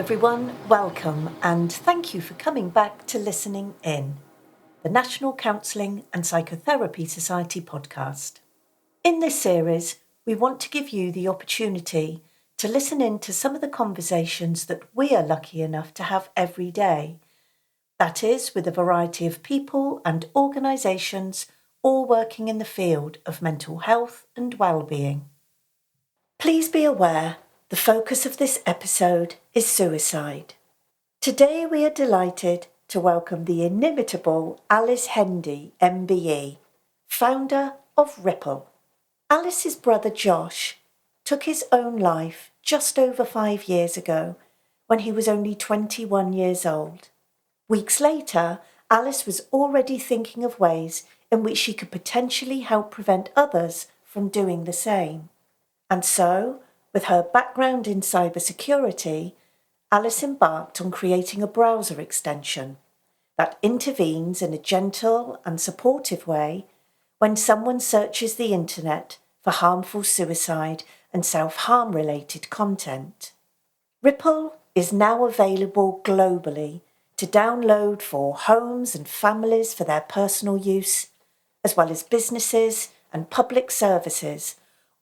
everyone, welcome and thank you for coming back to Listening In, the National Counselling and Psychotherapy Society podcast. In this series, we want to give you the opportunity to listen in to some of the conversations that we are lucky enough to have every day. That is, with a variety of people and organisations all working in the field of mental health and well-being. Please be aware, the focus of this episode is suicide. Today we are delighted to welcome the inimitable Alice Hendy MBE, founder of Ripple. Alice's brother Josh took his own life just over 5 years ago when he was only 21 years old. Weeks later, Alice was already thinking of ways in which she could potentially help prevent others from doing the same. And so, with her background in cybersecurity, Alice embarked on creating a browser extension that intervenes in a gentle and supportive way when someone searches the internet for harmful suicide and self-harm related content. Ripple is now available globally to download for homes and families for their personal use, as well as businesses and public services,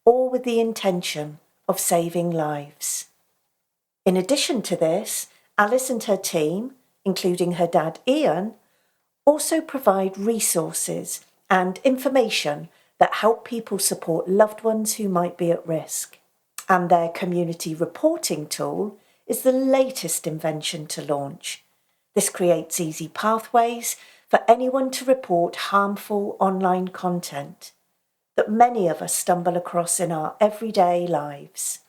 all with the intention of saving lives. In addition to this, Alice and her team, including her dad Ian, also provide resources and information that help people support loved ones who might be at risk. And their community reporting tool is the latest invention to launch. This creates easy pathways for anyone to report harmful online content that many of us stumble across in our everyday lives.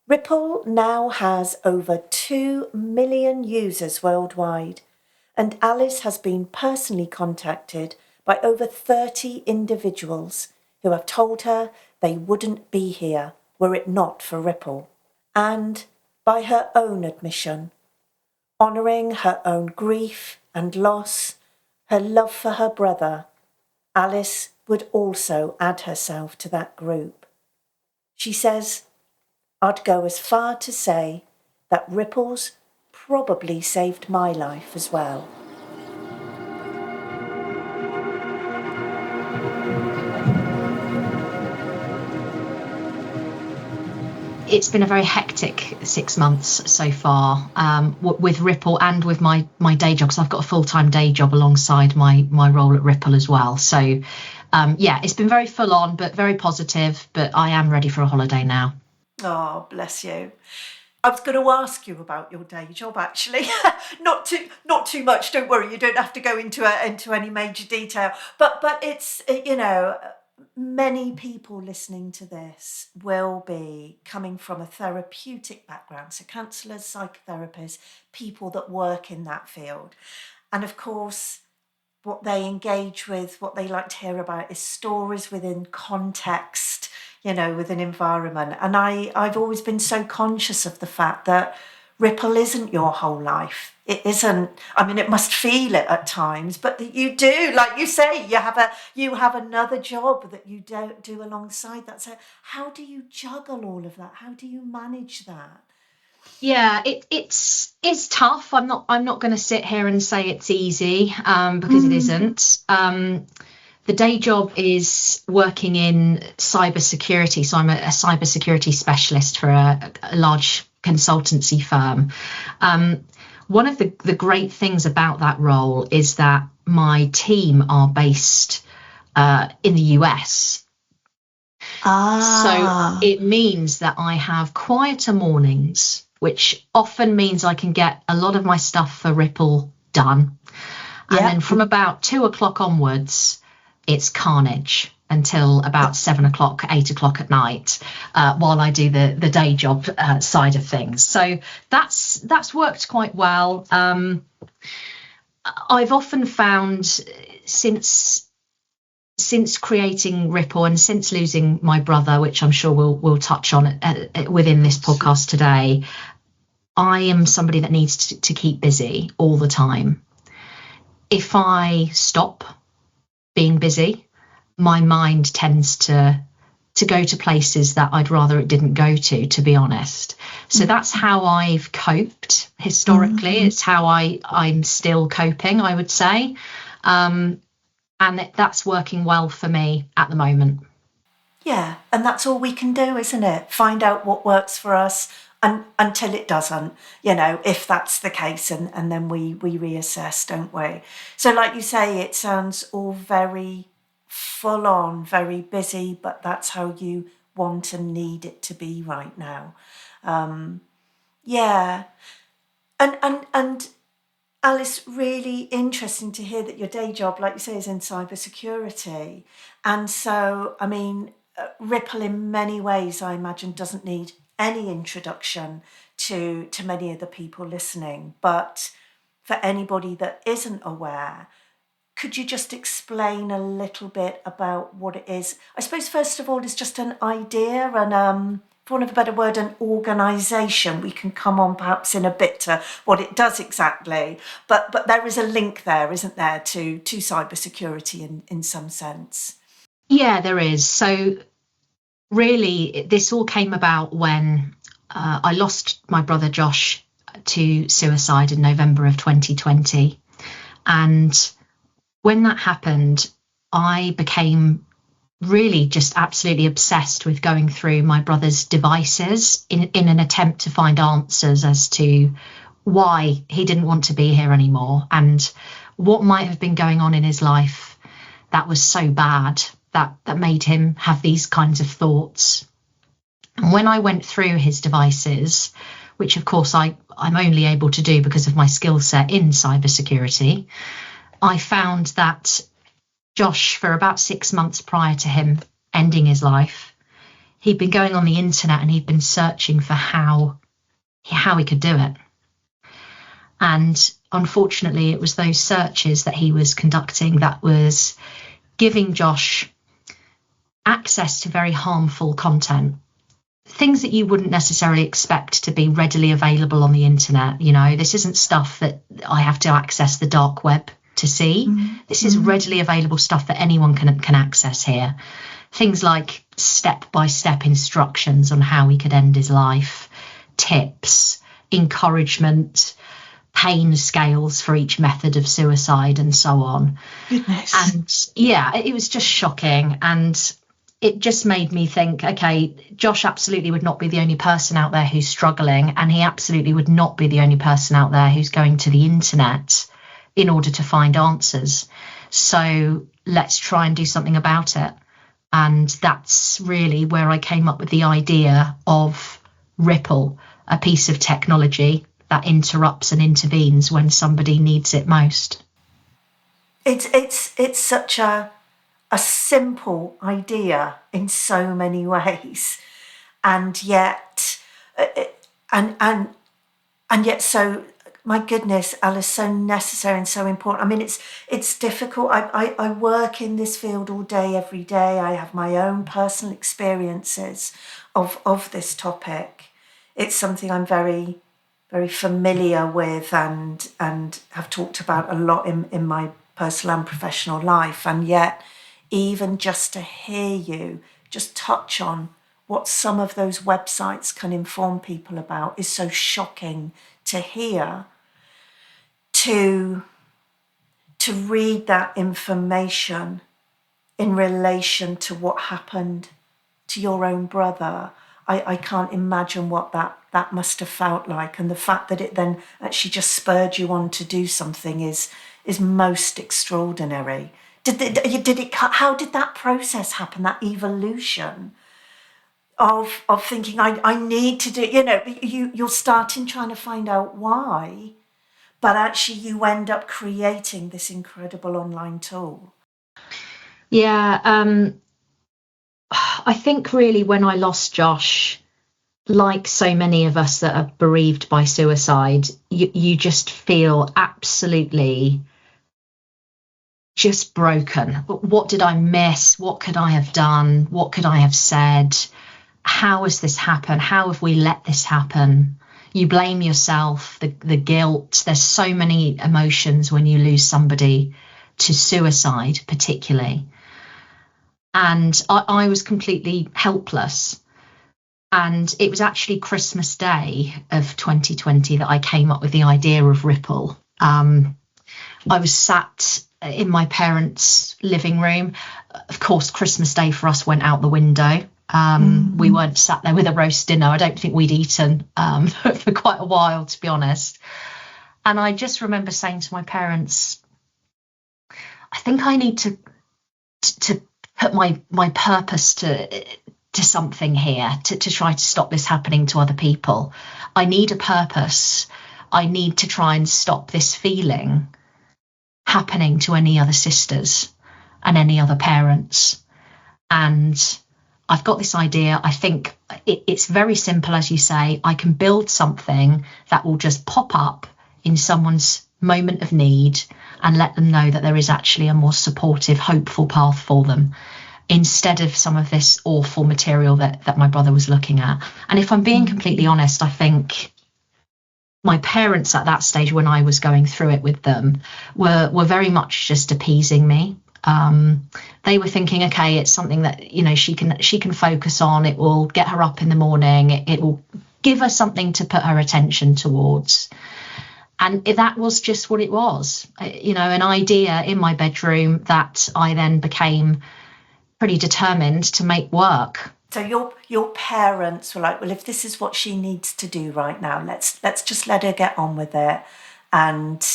Ripple now has over 2 million users worldwide, and Alice has been personally contacted by over 30 individuals who have told her they wouldn't be here were it not for Ripple. And by her own admission, honouring her own grief and loss, her love for her brother, Alice would also add herself to that group. She says, "I'd go as far to say that Ripple's probably saved my life as well." It's been a very hectic 6 months so far, with Ripple and with my day job, because I've got a full-time day job alongside my role at Ripple as well. So it's been very full on, but very positive, but I am ready for a holiday now. Oh, bless you. I was going to ask you about your day job, actually. not too much. Don't worry. You don't have to go into any major detail. But it's, many people listening to this will be coming from a therapeutic background. So counsellors, psychotherapists, people that work in that field. And of course, what they engage with, what they like to hear about is stories within context, with an environment. And I've always been so conscious of the fact that Ripple isn't your whole life. It isn't. I mean, it must feel it at times, but that you do, like you say, you have another job that you don't do alongside that. So how do you juggle all of that? How do you manage that? Yeah, it's tough. I'm not going to sit here and say it's easy, because it isn't. The day job is working in cybersecurity, so I'm a cybersecurity specialist for a large consultancy firm. One of the great things about that role is that my team are based in the US. So it means that I have quieter mornings, which often means I can get a lot of my stuff for Ripple done. And then from about 2:00 onwards, it's carnage until about 7:00, 8:00 at night, while I do the day job side of things. So that's worked quite well. I've often found since creating Ripple and since losing my brother, which I'm sure we'll touch on within this podcast today, I am somebody that needs to keep busy all the time. If I stop being busy, my mind tends to to go to places that I'd rather it didn't go to be honest. So that's how I've coped historically. It's how I'm still coping, I would say. And that's working well for me at the moment. Yeah, and that's all we can do, isn't it? Find out what works for us, and until it doesn't, if that's the case, and then we reassess, don't we? So like you say, it sounds all very full on, very busy, but that's how you want and need it to be right now. Yeah. And Alice, really interesting to hear that your day job, like you say, is in cybersecurity. And so, I mean, Ripple in many ways, I imagine, doesn't need any introduction to many of the people listening. But for anybody that isn't aware, could you just explain a little bit about what it is? I suppose, first of all, it's just an idea and, for want of a better word, an organisation. We can come on perhaps in a bit to what it does exactly. But there is a link there, isn't there, to cybersecurity in some sense? Yeah, there is. So really, this all came about when I lost my brother Josh to suicide in November of 2020. And when that happened, I became really just absolutely obsessed with going through my brother's devices in an attempt to find answers as to why he didn't want to be here anymore and what might have been going on in his life that was so bad that made him have these kinds of thoughts. And when I went through his devices, which of course I'm only able to do because of my skill set in cybersecurity, I found that Josh, for about 6 months prior to him ending his life, he'd been going on the internet and he'd been searching for how he could do it. And unfortunately, it was those searches that he was conducting that was giving Josh access to very harmful content, things that you wouldn't necessarily expect to be readily available on the internet. This isn't stuff that I have to access the dark web to see. This is readily available stuff that anyone can access here. Things like step-by-step instructions on how he could end his life, tips, encouragement, pain scales for each method of suicide and so on. Goodness. And yeah, it was just shocking. And it just made me think, okay, Josh absolutely would not be the only person out there who's struggling, and he absolutely would not be the only person out there who's going to the internet in order to find answers. So let's try and do something about it. And that's really where I came up with the idea of Ripple, a piece of technology that interrupts and intervenes when somebody needs it most. It's such a simple idea in so many ways, and yet and yet so, my goodness, Alice, so necessary and so important. I mean, it's difficult. I work in this field all day, every day. I have my own personal experiences of this topic. It's something I'm very, very familiar with and have talked about a lot in my personal and professional life. And yet, even just to hear you just touch on what some of those websites can inform people about is so shocking to hear. To read that information in relation to what happened to your own brother, I can't imagine what that must have felt like. And the fact that it then actually just spurred you on to do something is most extraordinary. How did that process happen, that evolution of thinking, I need to do, you're starting trying to find out why, but actually you end up creating this incredible online tool? Yeah, I think really when I lost Josh, like so many of us that are bereaved by suicide, you just feel absolutely just broken. What did I miss? What could I have done? What could I have said? How has this happened? How have we let this happen? You blame yourself, the guilt. There's so many emotions when you lose somebody to suicide, particularly. And I was completely helpless. And it was actually Christmas Day of 2020 that I came up with the idea of Ripple. I was sat in my parents' living room. Of course, Christmas Day for us went out the window. We weren't sat there with a roast dinner. I don't think we'd eaten for quite a while, to be honest. And I just remember saying to my parents, I think I need to put my purpose to something here to try to stop this happening to other people. I need a purpose. I need to try and stop this feeling happening to any other sisters and any other parents. And I've got this idea. I think it's very simple, as you say. I can build something that will just pop up in someone's moment of need and let them know that there is actually a more supportive, hopeful path for them, instead of some of this awful material that my brother was looking at. And if I'm being completely honest, I think my parents at that stage, when I was going through it with them, were very much just appeasing me. They were thinking, okay, it's something that, you know, she can focus on. It will get her up in the morning. It will give her something to put her attention towards. And that was just what it was, you know, an idea in my bedroom that I then became pretty determined to make work. So your parents were like, well, if this is what she needs to do right now, let's just let her get on with it, and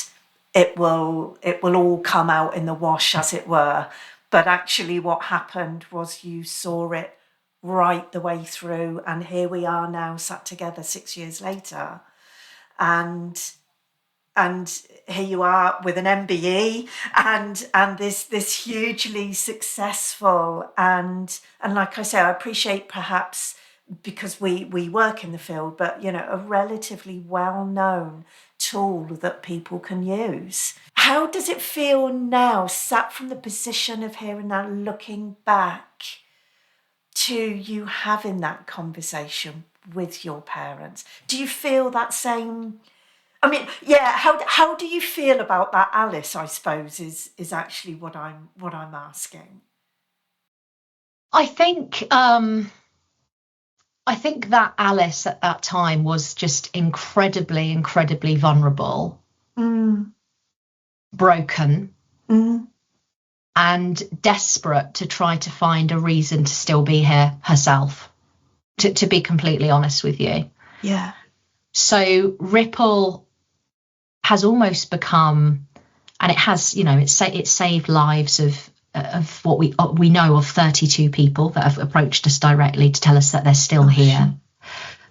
it will all come out in the wash, as it were. But actually what happened was you saw it right the way through, and here we are now sat together 6 years later, and here you are with an MBE and this hugely successful and like I say, I appreciate, perhaps because we work in the field, but you know, a relatively well-known tool that people can use. How does it feel now, sat from the position of here and now, looking back to you having that conversation with your parents? Do you feel that same? I mean, yeah. How do you feel about that, Alice? I suppose is actually what I'm asking. I think that Alice at that time was just incredibly vulnerable, broken, and desperate to try to find a reason to still be here herself. To be completely honest with you, Yeah. So Ripple has almost become, and it has, you know, it's saved lives of what we know of 32 people that have approached us directly to tell us that they're still here.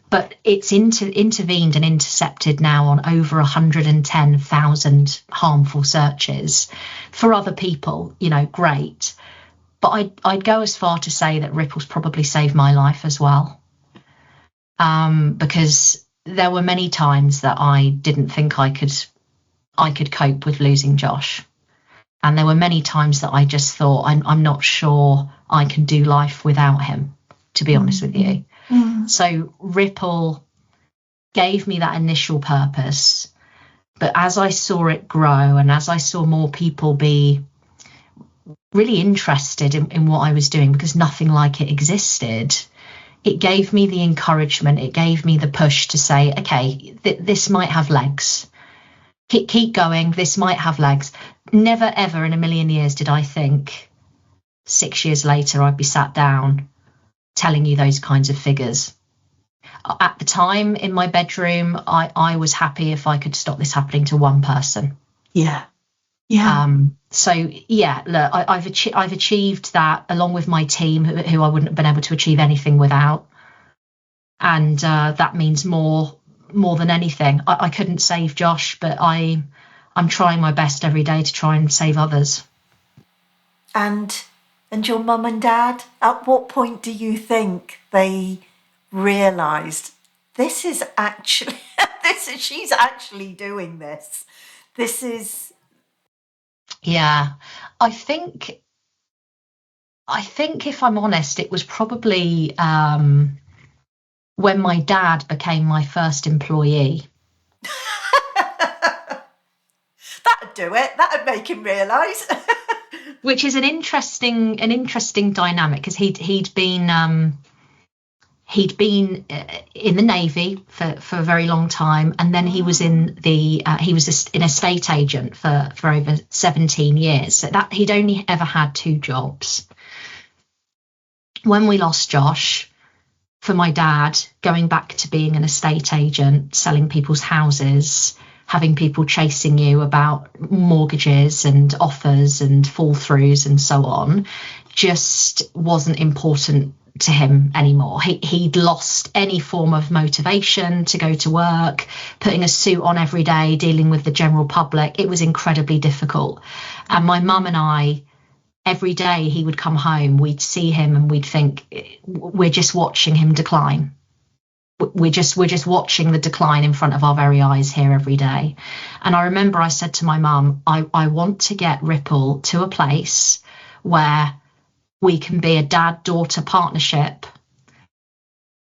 But it's intervened and intercepted now on over 110,000 harmful searches for other people. You know, great. But I'd go as far to say that Ripple's probably saved my life as well, because there were many times that I didn't think I could cope with losing Josh. And there were many times that I just thought, I'm not sure I can do life without him, to be honest with you. So Ripple gave me that initial purpose. But as I saw it grow, and as I saw more people be really interested in what I was doing, because nothing like it existed, it gave me the encouragement, it gave me the push to say, okay, this might have legs. Keep going, this might have legs. Never, ever in a million years did I think 6 years later I'd be sat down telling you those kinds of figures. At the time in my bedroom, I was happy if I could stop this happening to one person. Yeah. Yeah. So yeah, look, I've achieved that along with my team, who I wouldn't have been able to achieve anything without, and that means more than anything. I couldn't save Josh, but I'm trying my best every day to try and save others. And your mum and dad, at what point do you think they realised this is actually she's actually doing this? This is. Yeah, I think if I'm honest, it was probably when my dad became my first employee. That'd do it. That'd make him realise. which is an interesting dynamic, because he'd been in the Navy for a very long time, and then he was an estate agent for over 17 years. So that he'd only ever had 2 jobs. When we lost Josh, for my dad, going back to being an estate agent, selling people's houses, having people chasing you about mortgages and offers and fall throughs and so on, just wasn't important to him anymore. He'd lost any form of motivation to go to work, putting a suit on every day, dealing with the general public. It was incredibly difficult. And my mum and I, every day he would come home, we'd see him and we'd think, we're just watching him decline. We're just watching the decline in front of our very eyes here every day. And I remember I said to my mum, I want to get Ripple to a place where we can be a dad-daughter partnership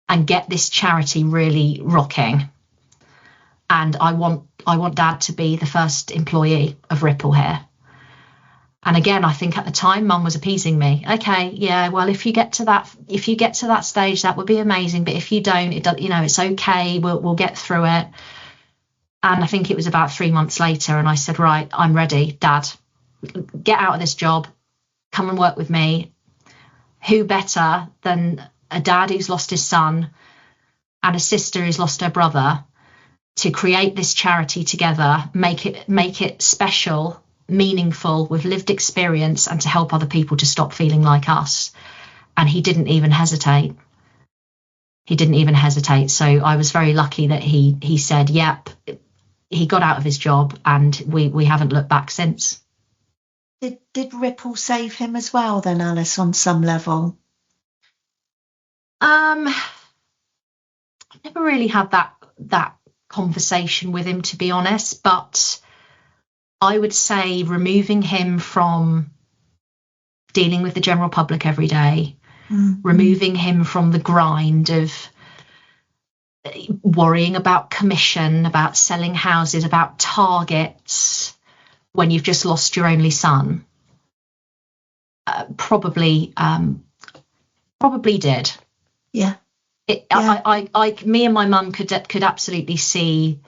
and get this charity really rocking. And I want Dad to be the first employee of Ripple here. And again, I think at the time, Mum was appeasing me. Okay, yeah, well, if you get to that stage, that would be amazing. But if you don't, it's okay. We'll get through it. And I think it was about 3 months later, and I said, right, I'm ready, Dad. Get out of this job. Come and work with me. Who better than a dad who's lost his son and a sister who's lost her brother to create this charity together, make it special, meaningful, with lived experience, and to help other people to stop feeling like us. And he didn't even hesitate. So I was very lucky that he said, yep. He got out of his job, and we haven't looked back since. Did Ripple save him as well then, Alice, on some level? I've never really had that conversation with him, to be honest, but I would say removing him from dealing with the general public every day, removing him from the grind of worrying about commission, about selling houses, about targets, when you've just lost your only son, probably did. Yeah. Me and my mum could absolutely see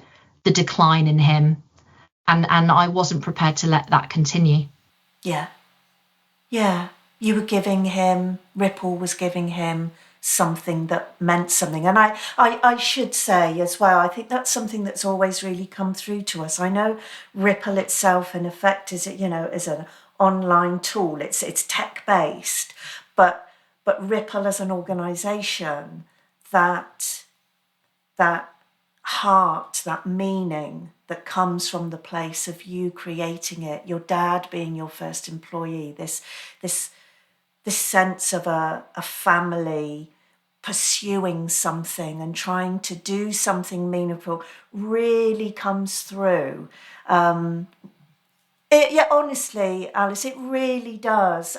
the decline in him, and I wasn't prepared to let that continue. Yeah. You were giving him, Ripple was giving him something that meant something. And I should say as well, I think that's something that's always really come through to us. I know Ripple itself, in effect, is an online tool. It's tech based, but Ripple as an organisation, that heart, that meaning that comes from the place of you creating it, your dad being your first employee, this sense of a family pursuing something and trying to do something meaningful really comes through. Honestly, Alice, it really does.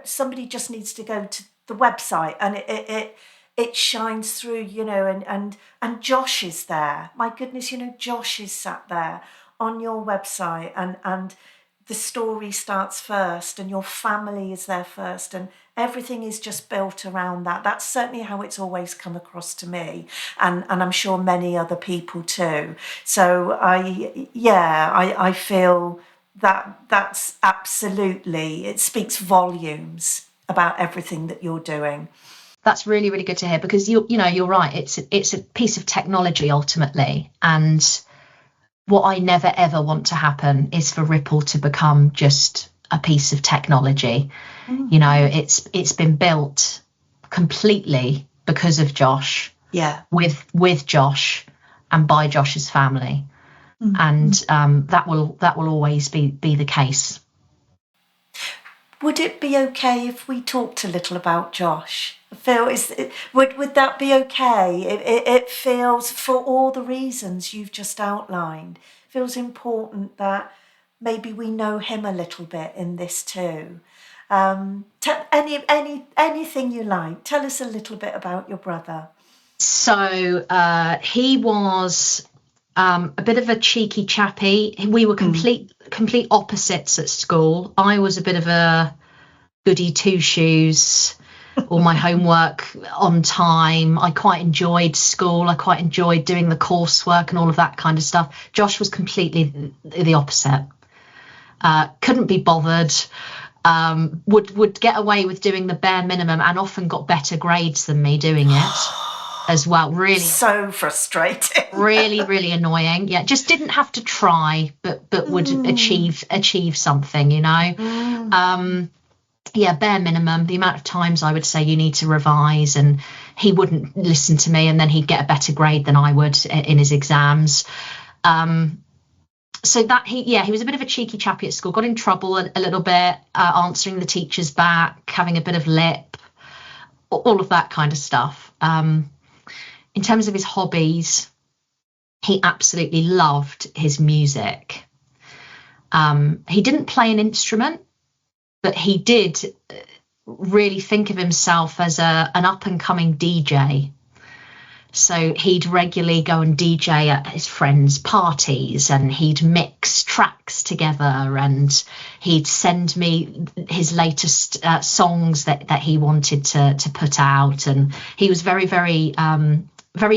Somebody just needs to go to the website, and it shines through, and Josh is there. My goodness, Josh is sat there on your website, and the story starts first, and your family is there first, and everything is just built around that. That's certainly how it's always come across to me, and I'm sure many other people too. So I feel that's absolutely, it speaks volumes about everything that you're doing. That's really, really good to hear, because you're right. It's a piece of technology ultimately, and what I never ever want to happen is for Ripple to become just a piece of technology. It's been built completely because of Josh, with Josh and by Josh's family, and that will always be the case. Would it be okay if we talked a little about Josh? Phil, would that be okay? It feels, for all the reasons you've just outlined, feels important that maybe we know him a little bit in this too. Anything you like. Tell us a little bit about your brother. So he was A bit of a cheeky chappy. We were complete opposites at school. I was a bit of a goody two-shoes, all my homework on time. I quite enjoyed school. I quite enjoyed doing the coursework and all of that kind of stuff. Josh was completely the opposite. Couldn't be bothered. Would get away with doing the bare minimum and often got better grades than me doing it as well. Really, so frustrating. really annoying. Yeah, just didn't have to try, but would achieve something, you know. Yeah, bare minimum. The amount of times I would say you need to revise, and he wouldn't listen to me, and then he'd get a better grade than I would in his exams. So that he was a bit of a cheeky chappy at school. Got in trouble a little bit, answering the teachers back, having a bit of lip, all of that kind of stuff. In terms of his hobbies, he absolutely loved his music. He didn't play an instrument, but he did really think of himself as an up-and-coming DJ. So he'd regularly go and DJ at his friends' parties, and he'd mix tracks together, and he'd send me his latest songs that he wanted to put out. And he was very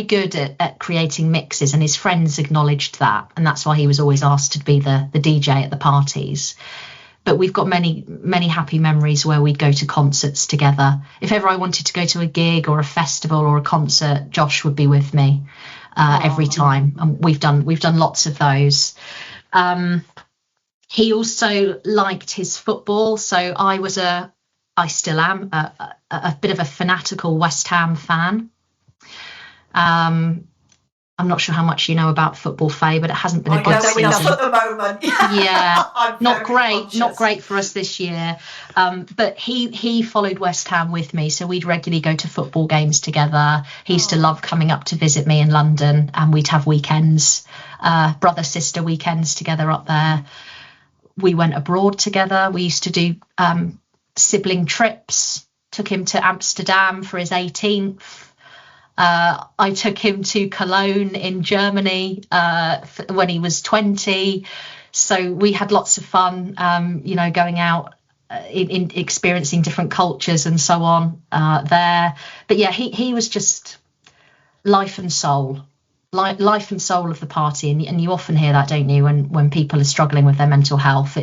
good at creating mixes, and his friends acknowledged that. And that's why he was always asked to be the DJ at the parties. But we've got many happy memories where we'd go to concerts together. If ever I wanted to go to a gig or a festival or a concert, Josh would be with me every time. And we've done lots of those. He also liked his football. So I still am a bit of a fanatical West Ham fan. I'm not sure how much you know about football, Faye, but it hasn't been a good season. At the moment. Yeah, not great for us this year. But he followed West Ham with me, so we'd regularly go to football games together. He used to love coming up to visit me in London, and we'd have weekends, brother-sister weekends together up there. We went abroad together. We used to do sibling trips. Took him to Amsterdam for his 18th. I took him to Cologne in Germany when he was 20. So we had lots of fun, going out in experiencing different cultures and so on there. But yeah, he was just life and soul of the party. And you often hear that, don't you, when people are struggling with their mental health.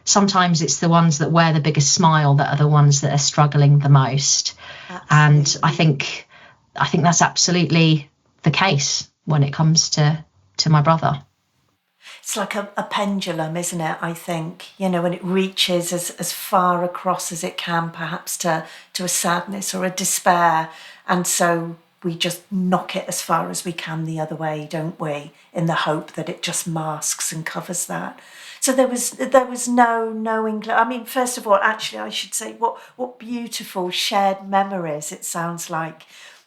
Sometimes it's the ones that wear the biggest smile that are the ones that are struggling the most. Absolutely. And I think that's absolutely the case when it comes to my brother. It's like a pendulum, isn't it? I think, and it reaches as far across as it can, perhaps to a sadness or a despair. And so we just knock it as far as we can the other way, don't we? In the hope that it just masks and covers that. So there was no I mean, first of all, actually, I should say, what beautiful shared memories it sounds like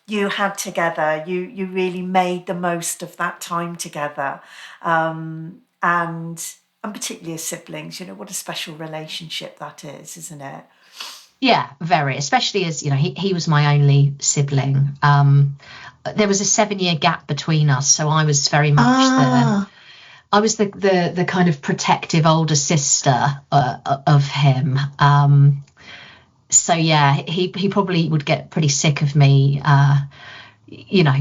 you had together. You really made the most of that time together, and particularly as siblings. What a special relationship that is, isn't it? Yeah, very. Especially as he was my only sibling. There was a 7-year gap between us, so I was very much the kind of protective older sister of him. So yeah, he probably would get pretty sick of me,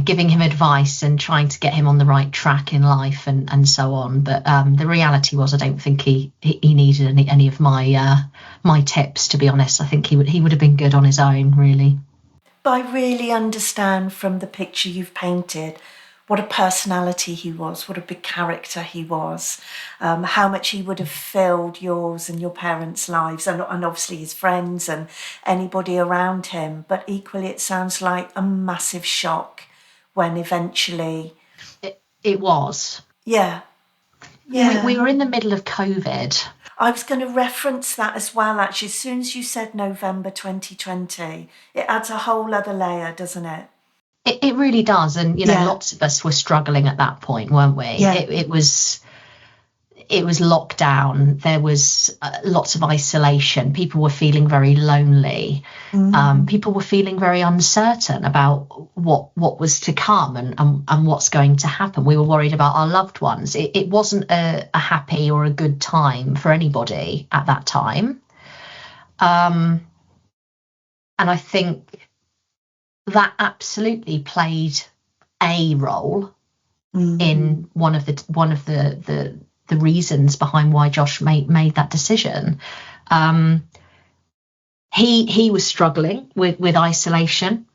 giving him advice and trying to get him on the right track in life and so on. But the reality was, I don't think he needed any of my tips, to be honest. I think he would have been good on his own, really. But I really understand from the picture you've painted what a personality he was, what a big character he was, how much he would have filled yours and your parents' lives, and obviously his friends and anybody around him. But equally, it sounds like a massive shock when eventually... It was. Yeah. We were in the middle of COVID. I was going to reference that as well, actually. As soon as you said November 2020, it adds a whole other layer, doesn't it? It really does. And, lots of us were struggling at that point, weren't we? Yeah. It was it was lockdown. There was lots of isolation. People were feeling very lonely. People were feeling very uncertain about what was to come and what's going to happen. We were worried about our loved ones. It wasn't a happy or a good time for anybody at that time. And I think that absolutely played a role in one of the reasons behind why Josh made that decision. He was struggling with isolation,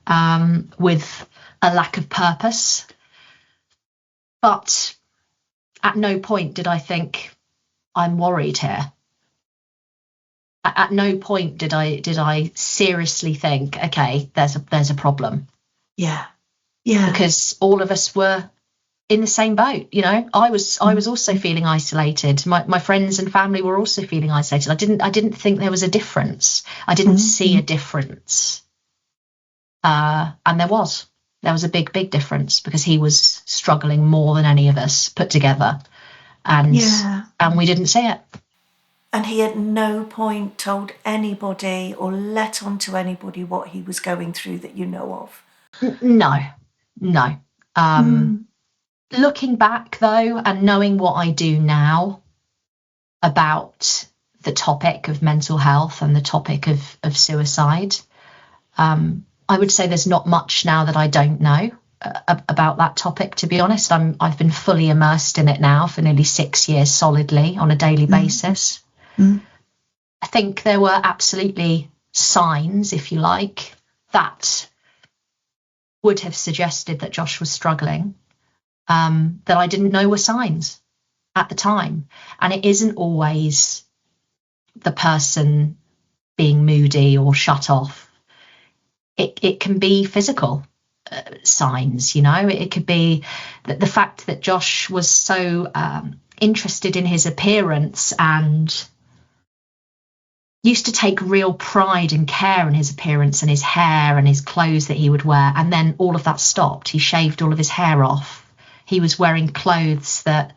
with a lack of purpose, but at no point did I think, I'm worried here. At no point did I seriously think, okay, there's a problem. Yeah. Because all of us were in the same boat. I was also feeling isolated. My friends and family were also feeling isolated. I didn't think there was a difference. I didn't see a difference. And there was a big difference, because he was struggling more than any of us put together. And we didn't see it. And he at no point told anybody or let on to anybody what he was going through that you know of? No. Looking back, though, and knowing what I do now about the topic of mental health and the topic of suicide, I would say there's not much now that I don't know about that topic, to be honest. I've been fully immersed in it now for nearly 6 years solidly on a daily basis. I think there were absolutely signs, if you like, that would have suggested that Josh was struggling, that I didn't know were signs at the time. And it isn't always the person being moody or shut off. It can be physical signs, It could be that the fact that Josh was so interested in his appearance and used to take real pride and care in his appearance and his hair and his clothes that he would wear. And then all of that stopped. He shaved all of his hair off. He was wearing clothes that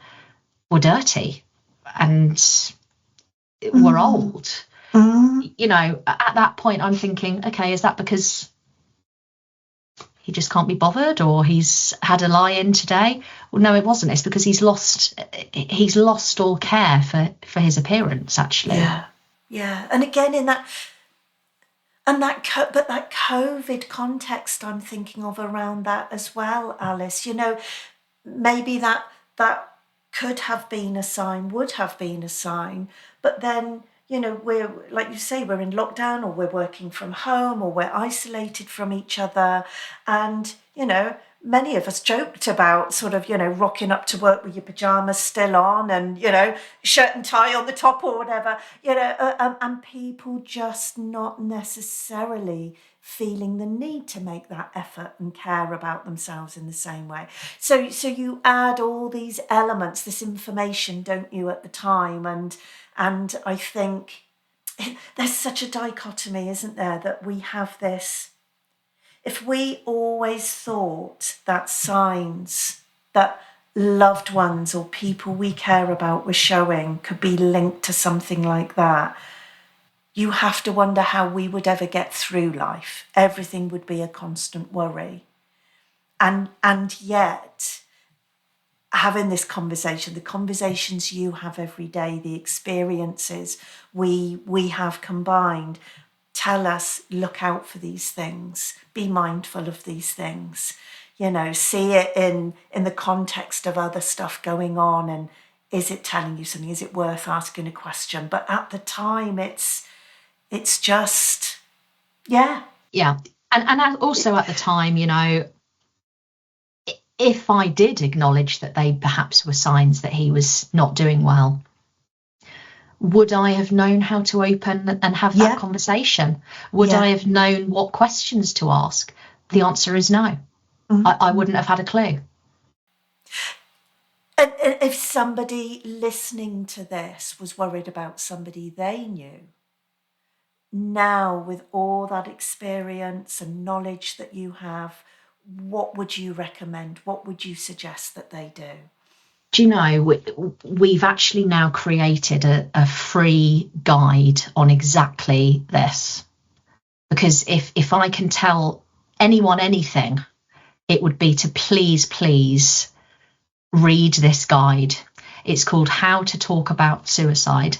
were dirty and were old. At that point, I'm thinking, okay, is that because he just can't be bothered, or he's had a lie-in today? Well, no, it wasn't. It's because he's lost all care for his appearance, actually. Yeah. And again, in that COVID context, I'm thinking of around that as well, Alice. Maybe that could have been a sign, would have been a sign, but then, we're, like you say, we're in lockdown, or we're working from home, or we're isolated from each other. And, many of us joked about sort of, rocking up to work with your pajamas still on and, shirt and tie on the top or whatever, and people just not necessarily feeling the need to make that effort and care about themselves in the same way. So you add all these elements, this information, don't you, at the time? And I think there's such a dichotomy, isn't there, that we have this. If we always thought that signs that loved ones or people we care about were showing could be linked to something like that, you have to wonder how we would ever get through life. Everything would be a constant worry. And yet, having this conversation, the conversations you have every day, the experiences we have combined, tell us, look out for these things, be mindful of these things, see it in the context of other stuff going on, and is it telling you something? Is it worth asking a question? But at the time, it's just, yeah. And also at the time, if I did acknowledge that they perhaps were signs that he was not doing well, would I have known how to open and have that conversation? Would I have known what questions to ask? The answer is no. I wouldn't have had a clue. And if somebody listening to this was worried about somebody they knew, now with all that experience and knowledge that you have, what would you recommend? What would you suggest that they do? Do you know, we've actually now created a free guide on exactly this, because if I can tell anyone anything, it would be to please read this guide. It's called How to Talk About Suicide.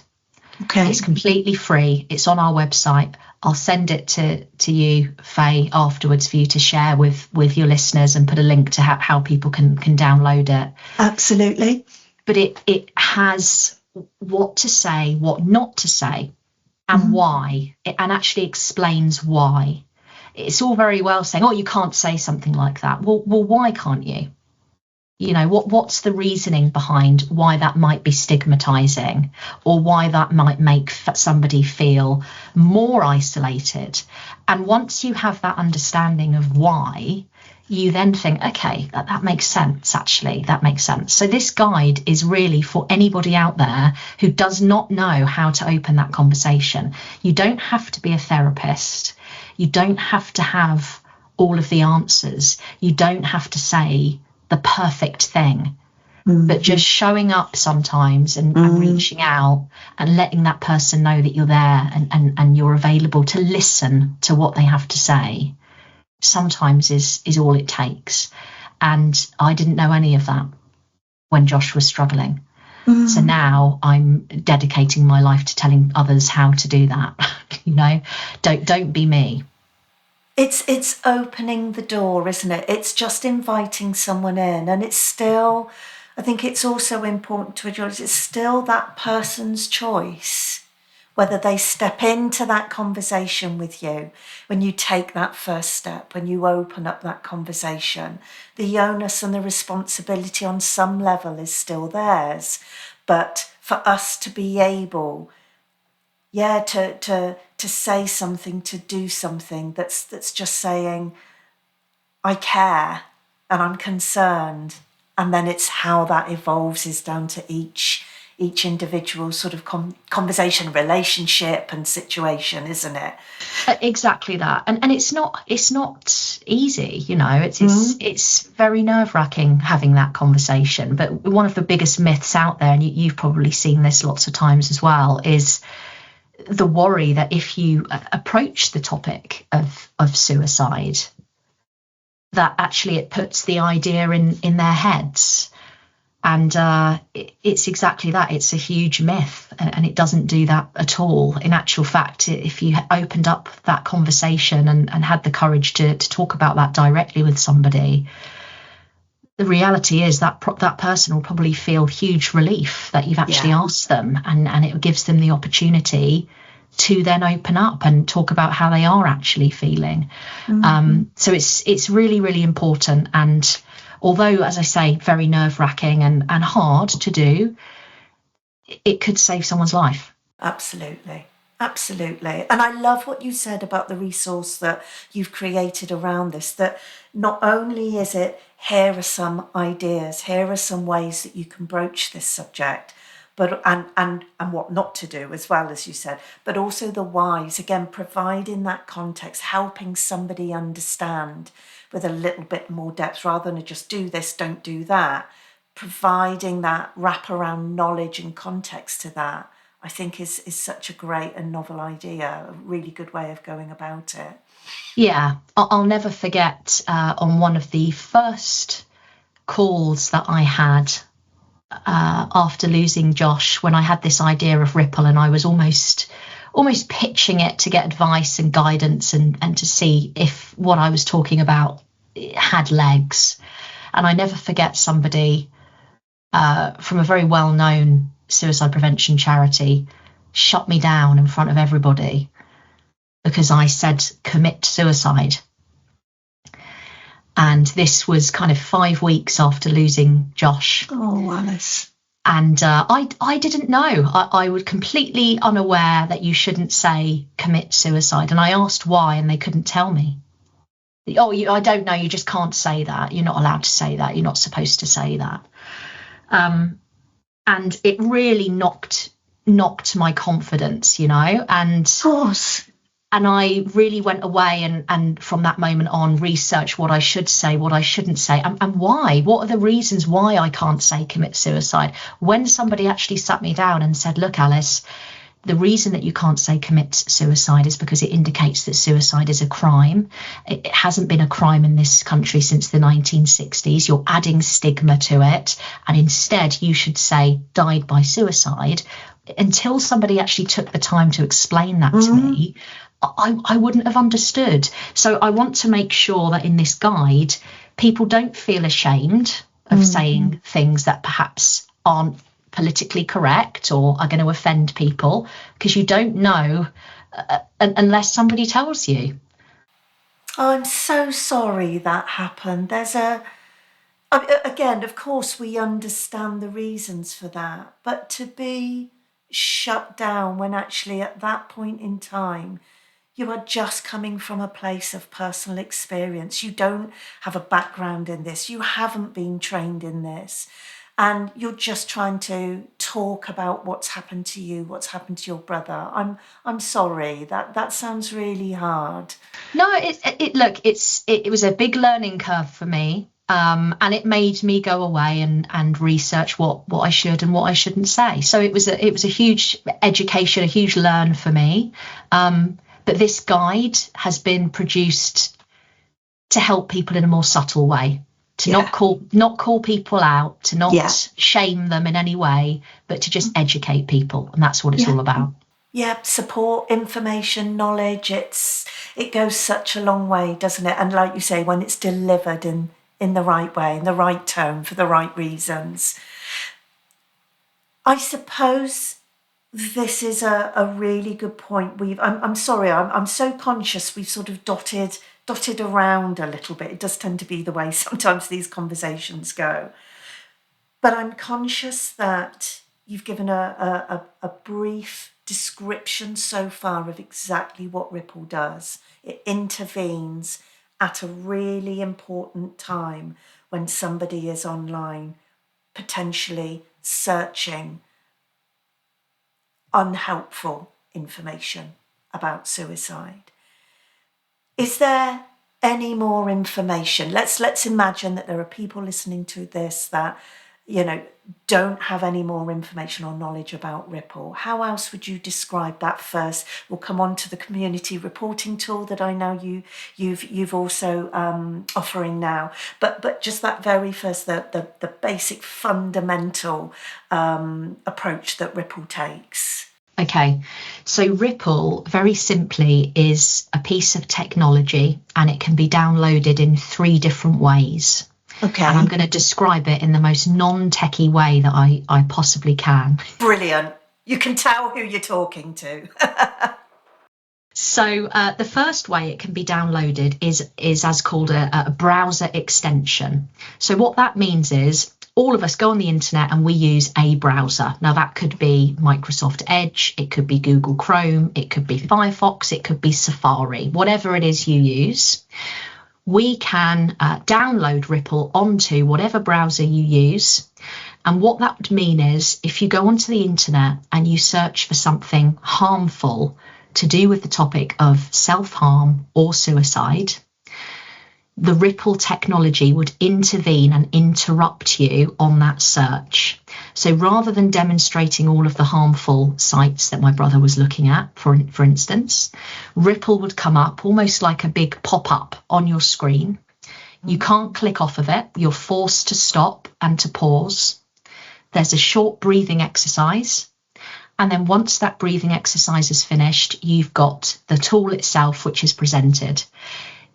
Okay. It's completely free. It's on our website. I'll send it to you, Faye, afterwards for you to share with your listeners, and put a link to how people can download it. Absolutely. But it has what to say, what not to say, and why. And actually explains why. It's all very well saying, oh, you can't say something like that. Well, why can't you? You know, what's the reasoning behind why that might be stigmatizing, or why that might make somebody feel more isolated? And once you have that understanding of why, you then think, okay, that makes sense, actually, that makes sense. So this guide is really for anybody out there who does not know how to open that conversation. You don't have to be a therapist. You don't have to have all of the answers. You don't have to say the perfect thing, but just showing up sometimes and reaching out and letting that person know that you're there and you're available to listen to what they have to say, sometimes is all it takes. And I didn't know any of that when Josh was struggling. So now I'm dedicating my life to telling others how to do that. You know, don't be me. It's opening the door, isn't it? It's just inviting someone in, and it's still, I think it's also important to acknowledge, it's still that person's choice, whether they step into that conversation with you, when you take that first step, when you open up that conversation. The onus and the responsibility on some level is still theirs, but for us to be able, to say something, to do something that's just saying, I care and I'm concerned. And then it's how that evolves is down to each individual sort of conversation, relationship and situation, isn't it? Exactly that. And it's not easy, you know, it's very nerve-wracking having that conversation. But one of the biggest myths out there, and you've probably seen this lots of times as well, is the worry that if you approach the topic of suicide, that actually it puts the idea in their heads. And it's exactly that. It's a huge myth, and it doesn't do that at all. In actual fact, if you opened up that conversation and had the courage to talk about that directly with somebody, the reality is that that person will probably feel huge relief that you've actually asked them, and it gives them the opportunity to then open up and talk about how they are actually feeling. So it's really, really important. And although, as I say, very nerve-wracking and hard to do, it could save someone's life. Absolutely. Absolutely. And I love what you said about the resource that you've created around this, that not only is it, here are some ideas, here are some ways that you can broach this subject, but and what not to do as well, as you said, but also the whys, again, providing that context, helping somebody understand with a little bit more depth rather than just do this, don't do that, providing that wraparound knowledge and context to that, I think is such a great and novel idea, a really good way of going about it. Yeah, I'll never forget on one of the first calls that I had after losing Josh, when I had this idea of Ripple, and I was almost pitching it to get advice and guidance and to see if what I was talking about had legs. And I never forget somebody from a very well-known suicide prevention charity shut me down in front of everybody because I said commit suicide. And this was kind of 5 weeks after losing Josh. Oh, Alice. And I didn't know. I was completely unaware that you shouldn't say commit suicide. And I asked why, and they couldn't tell me. Oh, I don't know. You just can't say that. You're not allowed to say that. You're not supposed to say that. And it really knocked my confidence, you know. And of course. And I really went away and from that moment on researched what I should say, what I shouldn't say, and why. What are the reasons why I can't say commit suicide? When somebody actually sat me down and said, look, Alice, the reason that you can't say commit suicide is because it indicates that suicide is a crime. It hasn't been a crime in this country since the 1960s. You're adding stigma to it. And instead, you should say died by suicide. Until somebody actually took the time to explain that to me, I wouldn't have understood. So I want to make sure that in this guide, people don't feel ashamed of saying things that perhaps aren't politically correct or are going to offend people, because you don't know unless somebody tells you. Oh, I'm so sorry that happened. Again, of course, we understand the reasons for that, but to be shut down when actually at that point in time, you are just coming from a place of personal experience. You don't have a background in this. You haven't been trained in this. And you're just trying to talk about what's happened to you, what's happened to your brother. I'm sorry. That sounds really hard. No, it was a big learning curve for me. And it made me go away and research what I should and what I shouldn't say. So it was a huge education, a huge learn for me. But this guide has been produced to help people in a more subtle way, to not call people out, to not shame them in any way, but to just educate people. And that's what it's all about. Yeah, support, information, knowledge. It goes such a long way, doesn't it? And like you say, when it's delivered in the right way, in the right tone, for the right reasons. I suppose this is a really good point. I'm sorry, I'm so conscious we've sort of dotted around a little bit. It does tend to be the way sometimes these conversations go. But I'm conscious that you've given a brief description so far of exactly what Ripple does. It intervenes at a really important time when somebody is online, potentially searching unhelpful information about suicide. Is there any more information? Let's imagine that there are people listening to this that, don't have any more information or knowledge about Ripple. How else would you describe that first? We'll come on to the community reporting tool that I know you've also offering now. But just that very first, the basic fundamental approach that Ripple takes. Okay, so Ripple, very simply, is a piece of technology, and it can be downloaded in 3 different ways. Okay. And I'm going to describe it in the most non-techie way that I possibly can. Brilliant. You can tell who you're talking to. So the first way it can be downloaded is as called a browser extension. So what that means is all of us go on the internet and we use a browser. Now that could be Microsoft Edge, it could be Google Chrome, it could be Firefox, it could be Safari, whatever it is you use. We can download Ripple onto whatever browser you use. And what that would mean is if you go onto the internet and you search for something harmful to do with the topic of self-harm or suicide, the Ripple technology would intervene and interrupt you on that search. So rather than demonstrating all of the harmful sites that my brother was looking at, for instance, Ripple would come up almost like a big pop-up on your screen. You can't click off of it. You're forced to stop and to pause. There's a short breathing exercise. And then once that breathing exercise is finished, you've got the tool itself, which is presented.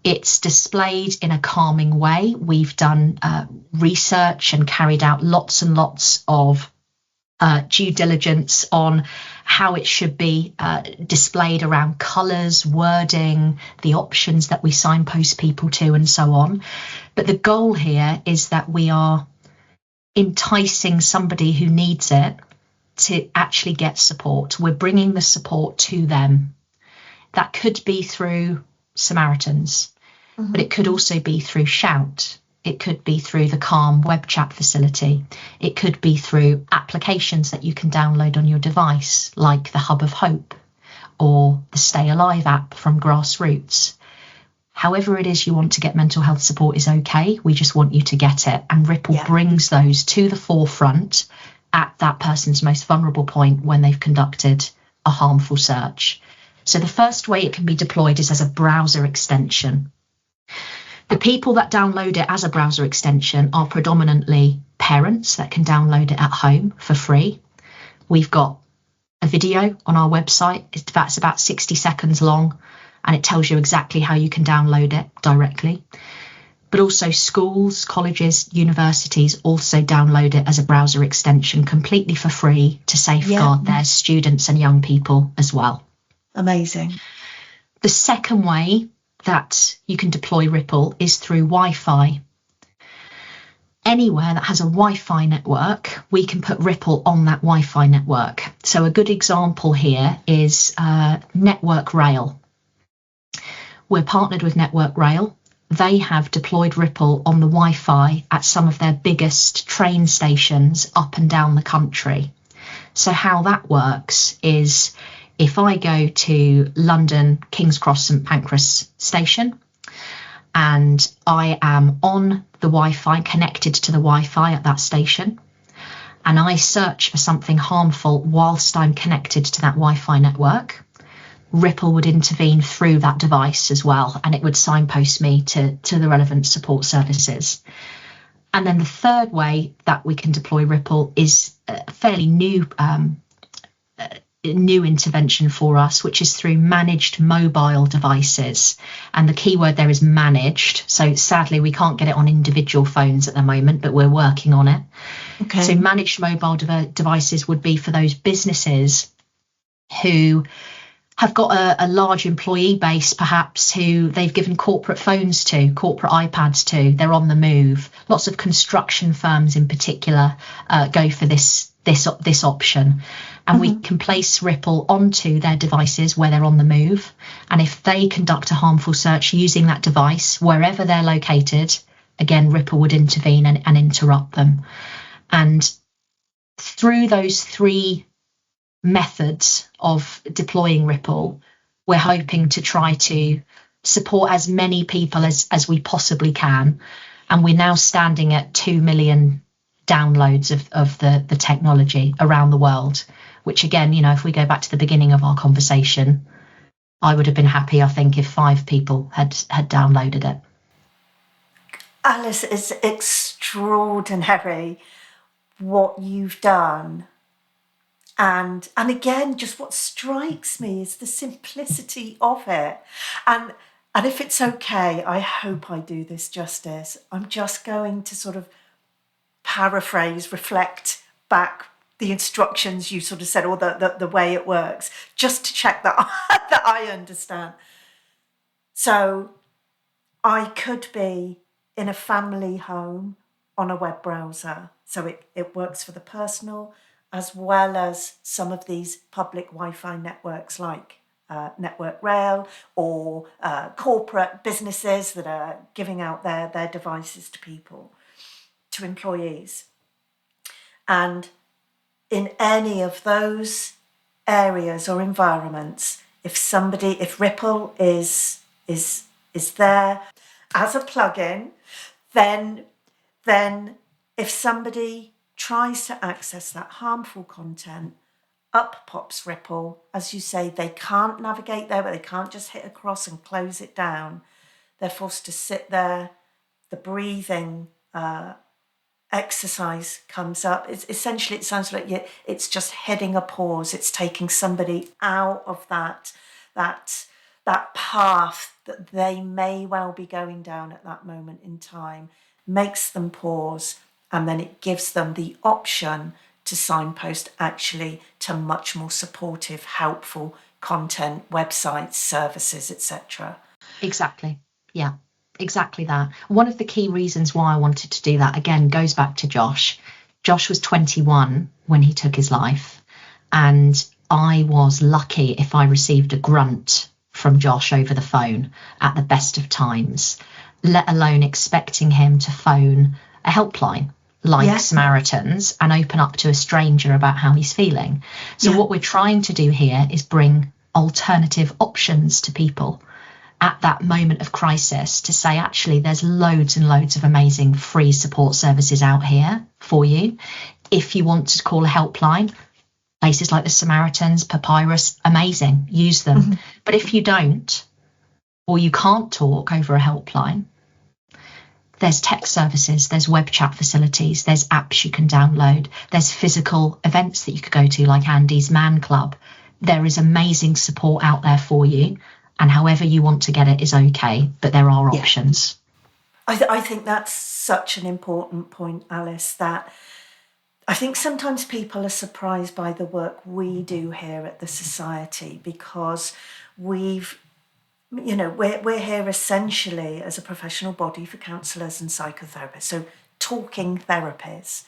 It's displayed in a calming way. We've done research and carried out lots and lots of due diligence on how it should be displayed around colours, wording, the options that we signpost people to, and so on. But the goal here is that we are enticing somebody who needs it to actually get support. We're bringing the support to them. That could be through Samaritans, but it could also be through Shout. It could be through the Calm web chat facility. It could be through applications that you can download on your device, like the Hub of Hope, or the Stay Alive app from Grassroots. However it is you want to get mental health support is okay. We just want you to get it. And Ripple brings those to the forefront at that person's most vulnerable point when they've conducted a harmful search. So the first way it can be deployed is as a browser extension. The people that download it as a browser extension are predominantly parents that can download it at home for free. We've got a video on our website. It's about 60 seconds long, and it tells you exactly how you can download it directly. But also schools, colleges, universities also download it as a browser extension completely for free to safeguard their students and young people as well. Amazing. The second way that you can deploy Ripple is through Wi-Fi. Anywhere that has a Wi-Fi network, we can put Ripple on that Wi-Fi network. So a good example here is Network Rail. We're partnered with Network Rail. They have deployed Ripple on the Wi-Fi at some of their biggest train stations up and down the country. So how that works is if I go to London, King's Cross St Pancras station, and I am on the Wi-Fi, connected to the Wi-Fi at that station, and I search for something harmful whilst I'm connected to that Wi-Fi network, Ripple would intervene through that device as well, and it would signpost me to the relevant support services. And then the third way that we can deploy Ripple is a fairly new intervention for us, which is through managed mobile devices. And the key word there is managed. So sadly, we can't get it on individual phones at the moment, but we're working on it. Okay. So managed mobile devices would be for those businesses who have got a large employee base, perhaps, who they've given corporate phones to, corporate iPads to. They're on the move. Lots of construction firms in particular go for this option. And we can place Ripple onto their devices where they're on the move. And if they conduct a harmful search using that device, wherever they're located, again, Ripple would intervene and interrupt them. And through those three methods of deploying Ripple, we're hoping to try to support as many people as we possibly can. And we're now standing at 2 million downloads of the technology around the world, which again, you know, if we go back to the beginning of our conversation, I would have been happy, I think, if 5 people had downloaded it. Alice, it's extraordinary what you've done. And again, just what strikes me is the simplicity of it. And if it's okay, I hope I do this justice. I'm just going to sort of paraphrase, reflect back the instructions you sort of said, or the way it works, just to check that that I understand. So I could be in a family home on a web browser. So it works for the personal as well as some of these public Wi-Fi networks like Network Rail or corporate businesses that are giving out their devices to people, to employees. And in any of those areas or environments, if Ripple is there as a plugin, then if somebody tries to access that harmful content, up pops Ripple. As you say, they can't navigate there, but they can't just hit across and close it down. They're forced to sit there. The breathing exercise comes up. It's essentially, it sounds like it's just hitting a pause. It's taking somebody out of that path that they may well be going down at that moment in time, makes them pause, and then it gives them the option to signpost actually to much more supportive, helpful content, websites, services, etc. Exactly. Yeah, exactly that. One of the key reasons why I wanted to do that, again, goes back to Josh. Josh was 21 when he took his life, and I was lucky if I received a grunt from Josh over the phone at the best of times, let alone expecting him to phone a helpline like Samaritans and open up to a stranger about how he's feeling. So what we're trying to do here is bring alternative options to people at that moment of crisis, to say, actually, there's loads and loads of amazing free support services out here for you. If you want to call a helpline, places like the Samaritans, Papyrus, amazing, use them. Mm-hmm. But if you don't, or you can't talk over a helpline, there's text services, there's web chat facilities, there's apps you can download, there's physical events that you could go to, like Andy's Man Club. There is amazing support out there for you, and however you want to get it is okay, but there are options. I think that's such an important point, Alice, that I think sometimes people are surprised by the work we do here at the Society, because we're here essentially as a professional body for counsellors and psychotherapists, so talking therapies.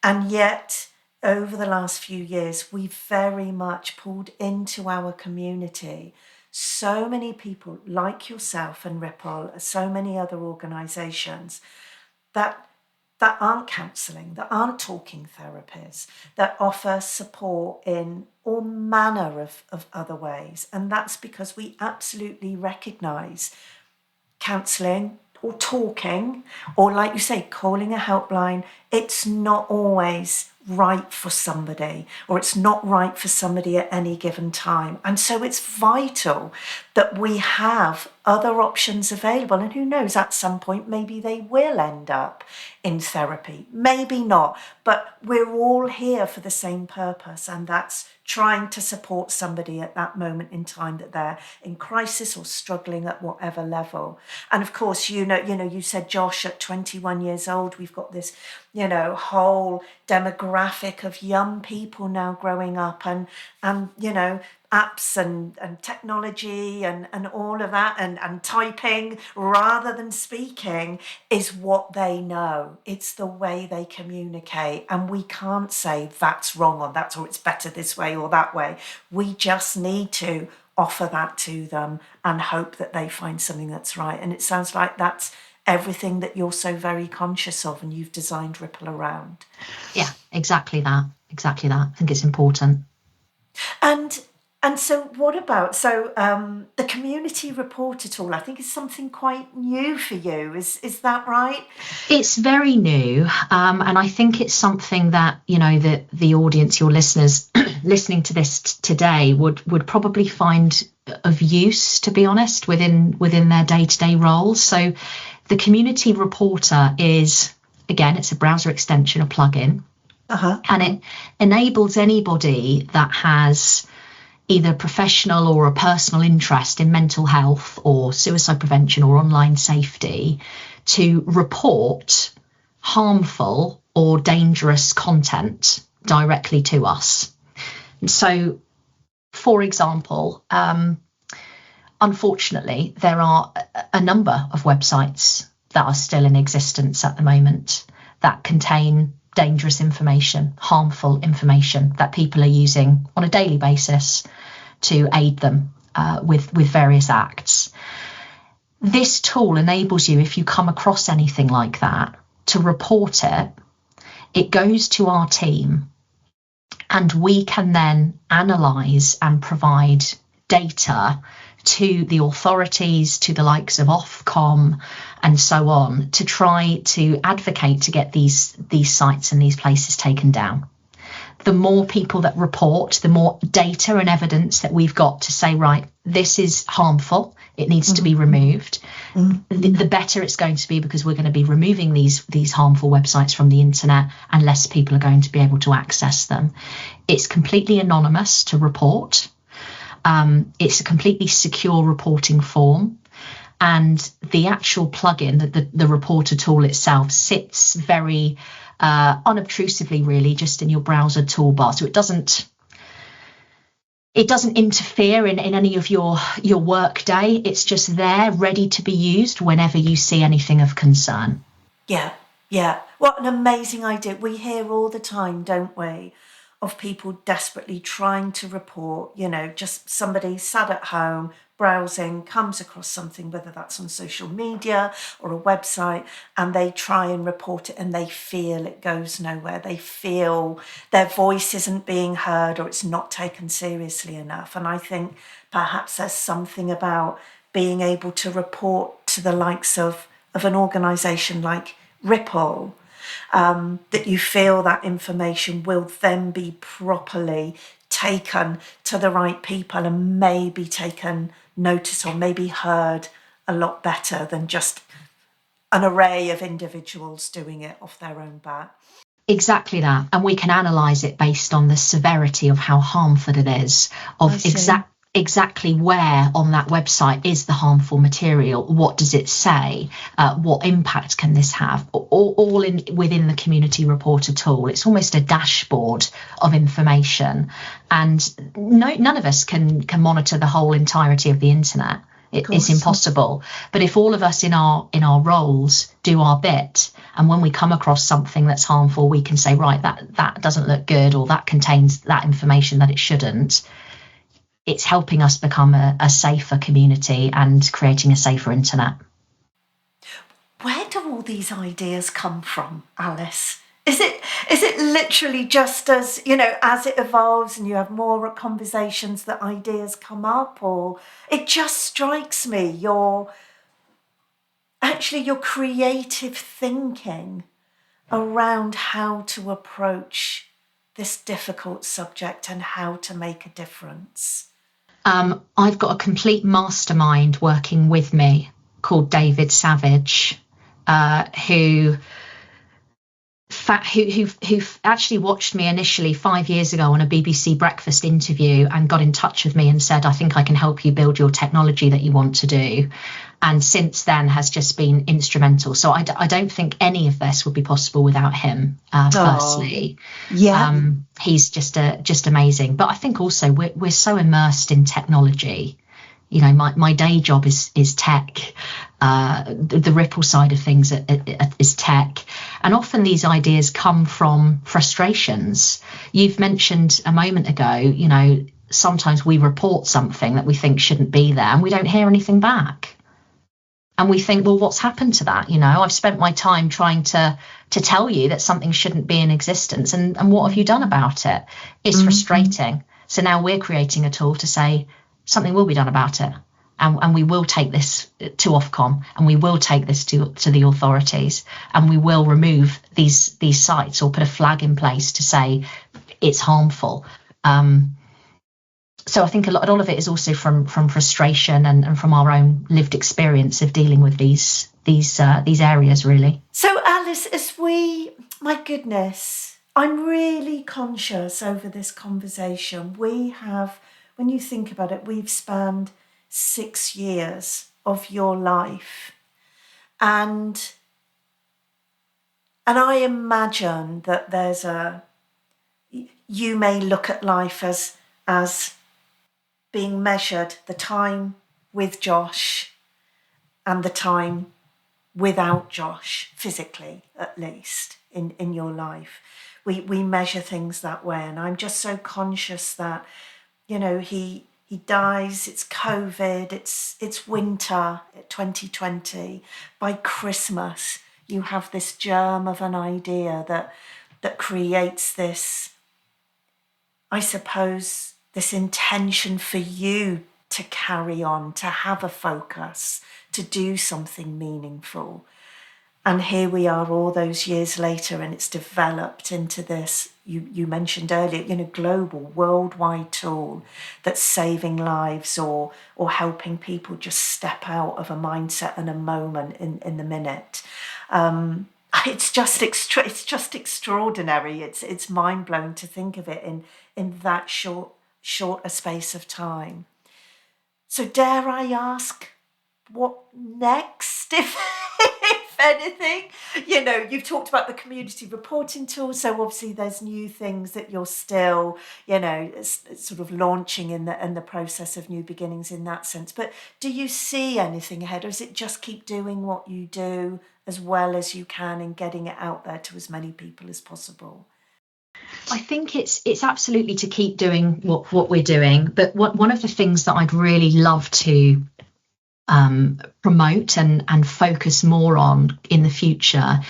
And yet, over the last few years, we've very much pulled into our community so many people like yourself and Ripple, so many other organisations that aren't counselling, that aren't talking therapies, that offer support in all manner of other ways. And that's because we absolutely recognise counselling or talking, or like you say, calling a helpline, it's not always right for somebody, or it's not right for somebody at any given time. And so it's vital that we have other options available. And who knows, at some point, maybe they will end up in therapy, maybe not. But we're all here for the same purpose, and that's trying to support somebody at that moment in time that they're in crisis or struggling at whatever level. And of course, you said, Josh, at 21 years old, we've got this, whole demographic of young people now growing up, and apps and technology and all of that, and typing rather than speaking is what they know. It's the way they communicate, and we can't say that's wrong or it's better this way or that way. We just need to offer that to them and hope that they find something that's right. And it sounds like that's everything that you're so very conscious of and you've designed Ripple around. Yeah, exactly that. I think it's important. And so what about, the community report at all, I think is something quite new for you. Is that right? It's very new. And I think it's something that, the audience, your listeners listening to this today would probably find of use, to be honest, within their day-to-day roles. So the community reporter is, again, it's a browser extension, a plugin, and it enables anybody that has either professional or a personal interest in mental health or suicide prevention or online safety to report harmful or dangerous content directly to us. And so, for example, unfortunately, there are a number of websites that are still in existence at the moment that contain dangerous information, harmful information that people are using on a daily basis to aid them with various acts. This tool enables you, if you come across anything like that, to report it. It goes to our team, and we can then analyse and provide data to the authorities, to the likes of Ofcom and so on, to try to advocate to get these sites and these places taken down. The more people that report, the more data and evidence that we've got to say, right, this is harmful, it needs to be removed, the better it's going to be, because we're going to be removing these harmful websites from the internet and less people are going to be able to access them. It's completely anonymous to report. It's a completely secure reporting form, and the actual plugin, the reporter tool itself, sits very unobtrusively, really, just in your browser toolbar. So it doesn't interfere in any of your work day. It's just there, ready to be used whenever you see anything of concern. Yeah. What an amazing idea. We hear all the time, don't we, of people desperately trying to report, just somebody sat at home browsing, comes across something, whether that's on social media or a website, and they try and report it and they feel it goes nowhere. They feel their voice isn't being heard or it's not taken seriously enough. And I think perhaps there's something about being able to report to the likes of an organisation like Ripple, that you feel that information will then be properly taken to the right people and maybe taken notice or maybe heard a lot better than just an array of individuals doing it off their own bat. Exactly that. And we can analyse it based on the severity of how harmful it is, of exactly where on that website is the harmful material. What does it say? What impact can this have? All in within the community reporter tool. It's almost a dashboard of information, and none of us can monitor the whole entirety of the internet. It's impossible. But if all of us in our roles do our bit, and when we come across something that's harmful, we can say, right, that doesn't look good, or that contains that information that it shouldn't. It's helping us become a safer community and creating a safer internet. Where do all these ideas come from, Alice? Is it literally just as it evolves and you have more conversations that ideas come up, or it just strikes me your creative thinking around how to approach this difficult subject and how to make a difference? I've got a complete mastermind working with me called David Savage, who actually watched me initially 5 years ago on a BBC Breakfast interview and got in touch with me and said, I think I can help you build your technology that you want to do. And since then has just been instrumental. So I don't think any of this would be possible without him, firstly. Yeah. He's just amazing. But I think also we're so immersed in technology. My day job is tech. The Ripple side of things is tech. And often these ideas come from frustrations. You've mentioned a moment ago, sometimes we report something that we think shouldn't be there and we don't hear anything back. And we think, well, what's happened to that? I've spent my time trying to tell you that something shouldn't be in existence. And what have you done about it? It's frustrating. So now we're creating a tool to say something will be done about it. And we will take this to Ofcom, and we will take this to the authorities, and we will remove these sites or put a flag in place to say it's harmful. So I think a lot of it is also from frustration and from our own lived experience of dealing with these areas, really. So Alice, my goodness, I'm really conscious over this conversation. We have, when you think about it, we've spanned 6 years of your life, and I imagine that you may look at life as being measured, the time with Josh and the time without Josh, physically at least, in your life. We measure things that way, and I'm just so conscious that, he dies, it's COVID, it's winter 2020. By Christmas, you have this germ of an idea that creates this, I suppose, this intention for you to carry on, to have a focus, to do something meaningful. And here we are all those years later, and it's developed into this, you mentioned earlier, global, worldwide tool that's saving lives or helping people just step out of a mindset and a moment in the minute. It's just extraordinary. It's mind blowing to think of it in that short a space of time. So dare I ask, what next, if anything? You've talked about the community reporting tool, so obviously there's new things that you're still, sort of launching in the process of new beginnings in that sense. But do you see anything ahead, or is it just keep doing what you do as well as you can and getting it out there to as many people as possible? I think it's absolutely to keep doing what we're doing. But one of the things that I'd really love to promote and focus more on in the future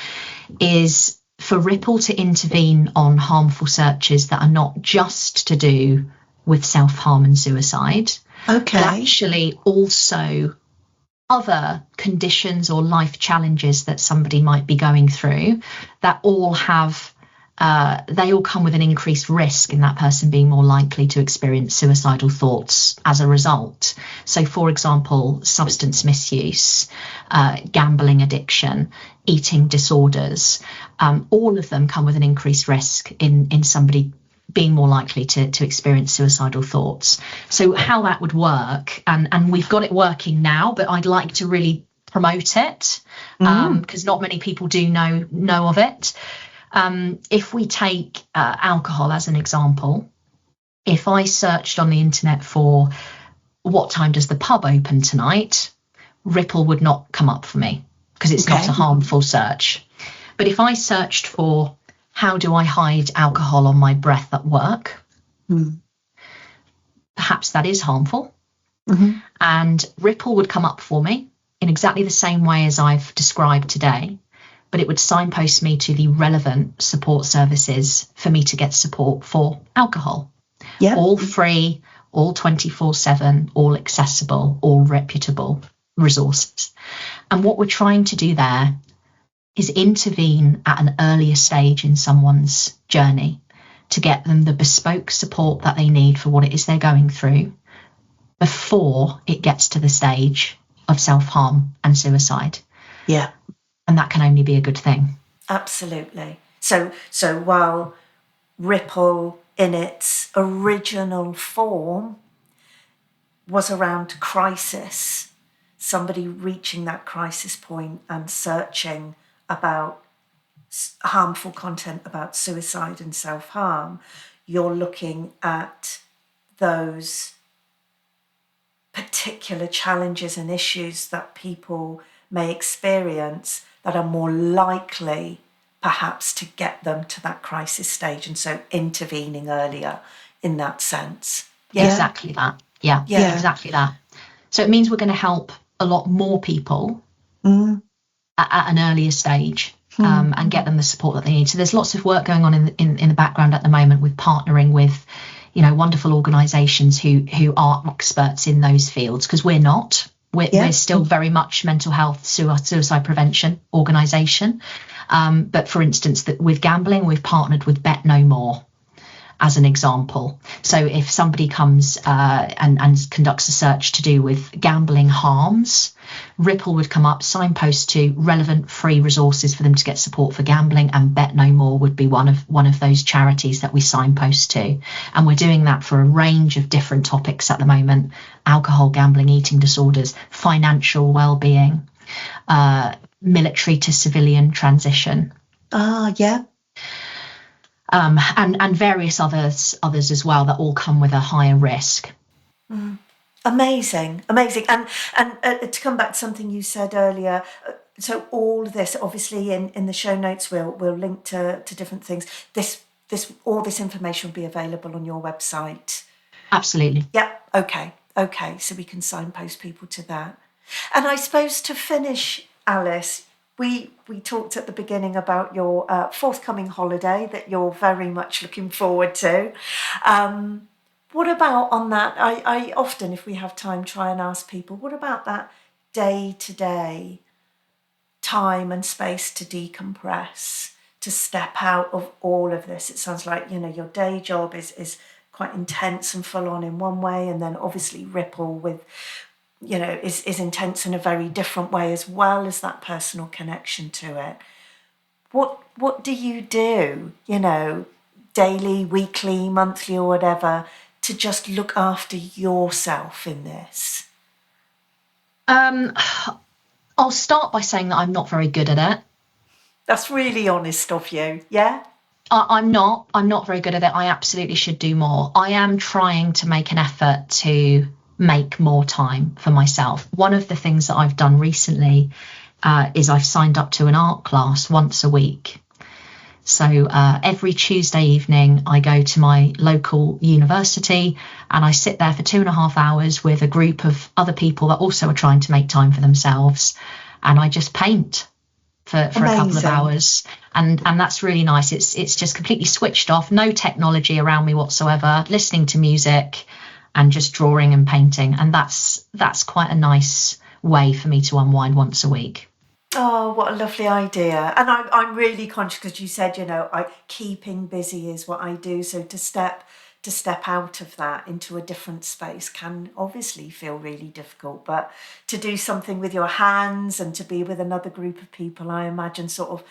is for Ripple to intervene on harmful searches that are not just to do with self-harm and suicide, okay, but actually also other conditions or life challenges that somebody might be going through that all have they all come with an increased risk in that person being more likely to experience suicidal thoughts as a result. So, for example, substance misuse, gambling addiction, eating disorders, all of them come with an increased risk in somebody being more likely to experience suicidal thoughts. So how that would work, and we've got it working now, but I'd like to really promote it because not many people do know of it. If we take alcohol as an example, if I searched on the internet for what time does the pub open tonight, Ripple would not come up for me because it's not a harmful search. But if I searched for how do I hide alcohol on my breath at work, perhaps that is harmful. And Ripple would come up for me in exactly the same way as I've described today, but it would signpost me to the relevant support services for me to get support for alcohol. Yep. All free, all 24/7, all accessible, all reputable resources. And what we're trying to do there is intervene at an earlier stage in someone's journey to get them the bespoke support that they need for what it is they're going through before it gets to the stage of self-harm and suicide. Yeah. And that can only be a good thing. Absolutely. So while Ripple in its original form was around crisis, somebody reaching that crisis point and searching about harmful content about suicide and self-harm, you're looking at those particular challenges and issues that people may experience that are more likely perhaps to get them to that crisis stage, and so intervening earlier in that sense. Yeah. Exactly that. Yeah, exactly that. So it means we're going to help a lot more people at an earlier stage and get them the support that they need. So there's lots of work going on in the background at the moment with partnering with, wonderful organisations who are experts in those fields, because we're not. We're still very much mental health, suicide prevention organisation. But for instance, with gambling, we've partnered with Bet No More as an example. So if somebody comes and conducts a search to do with gambling harms, Ripple would come up, signpost to relevant free resources for them to get support for gambling, and Bet No More would be one of those charities that we signpost to. And we're doing that for a range of different topics at the moment: alcohol, gambling, eating disorders, financial well-being, military to civilian transition. And various others as well that all come with a higher risk. Amazing. And to come back to something you said earlier, so all this, obviously in the show notes, we'll link to different things. All this information will be available on your website. Absolutely. Yep. Okay. So we can signpost people to that. And I suppose to finish, Alice, we talked at the beginning about your forthcoming holiday that you're very much looking forward to. What about on that? I often, if we have time, try and ask people, what about that day-to-day time and space to decompress, to step out of all of this? It sounds like, your day job is quite intense and full on in one way, and then obviously Ripple with, is intense in a very different way, as well as that personal connection to it. What do you do, daily, weekly, monthly, or whatever, to just look after yourself in this? I'll start by saying that I'm not very good at it. That's really honest of you. Yeah? I'm not very good at it. I absolutely should do more. I am trying to make an effort to make more time for myself. One of the things that I've done recently is I've signed up to an art class once a week. So every Tuesday evening, I go to my local university and I sit there for 2.5 hours with a group of other people that also are trying to make time for themselves. And I just paint for a couple of hours. And that's really nice. It's just completely switched off, no technology around me whatsoever, listening to music and just drawing and painting. And that's quite a nice way for me to unwind once a week. Oh, what a lovely idea. And I'm really conscious because you said, keeping busy is what I do. So to step out of that into a different space can obviously feel really difficult. But to do something with your hands and to be with another group of people, I imagine sort of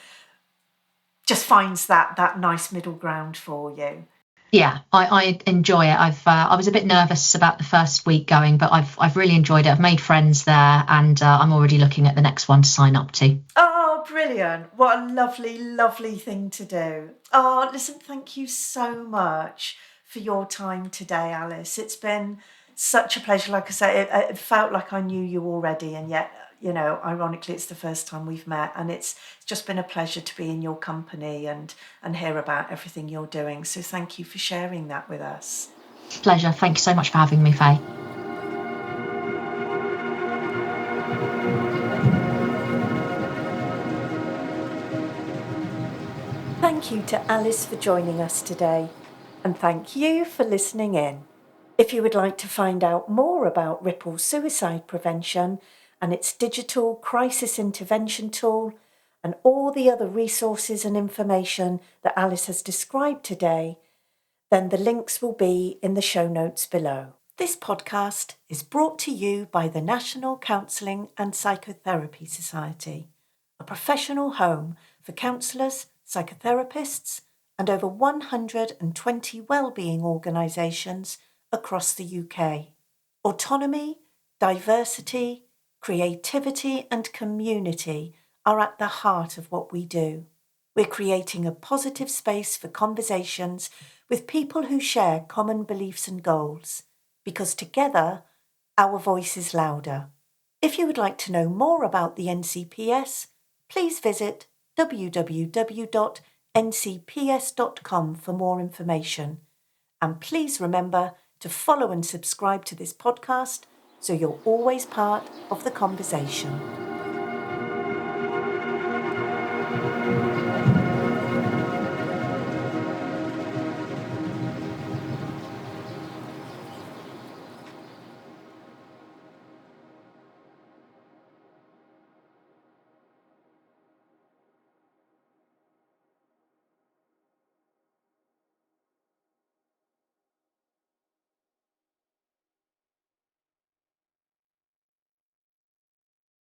just finds that nice middle ground for you. Yeah, I enjoy it. I was a bit nervous about the first week going, but I've really enjoyed it. I've made friends there, and I'm already looking at the next one to sign up to. Oh, brilliant. What a lovely, lovely thing to do. Oh, listen, thank you so much for your time today, Alice. It's been such a pleasure. Like I say, it felt like I knew you already, and yet, ironically, it's the first time we've met, and it's just been a pleasure to be in your company and hear about everything you're doing. So thank you for sharing that with us. Pleasure. Thank you so much for having me, Faye. Thank you to Alice for joining us today, and thank you for listening in. If you would like to find out more about Ripple suicide prevention and its digital crisis intervention tool and all the other resources and information that Alice has described today, then the links will be in the show notes below. This podcast is brought to you by the National Counselling and Psychotherapy Society, a professional home for counsellors, psychotherapists, and over 120 wellbeing organisations across the UK. Autonomy, diversity, creativity, and community are at the heart of what we do. We're creating a positive space for conversations with people who share common beliefs and goals, because together, our voice is louder. If you would like to know more about the NCPS, please visit www.ncps.com for more information. And please remember to follow and subscribe to this podcast so you're always part of the conversation.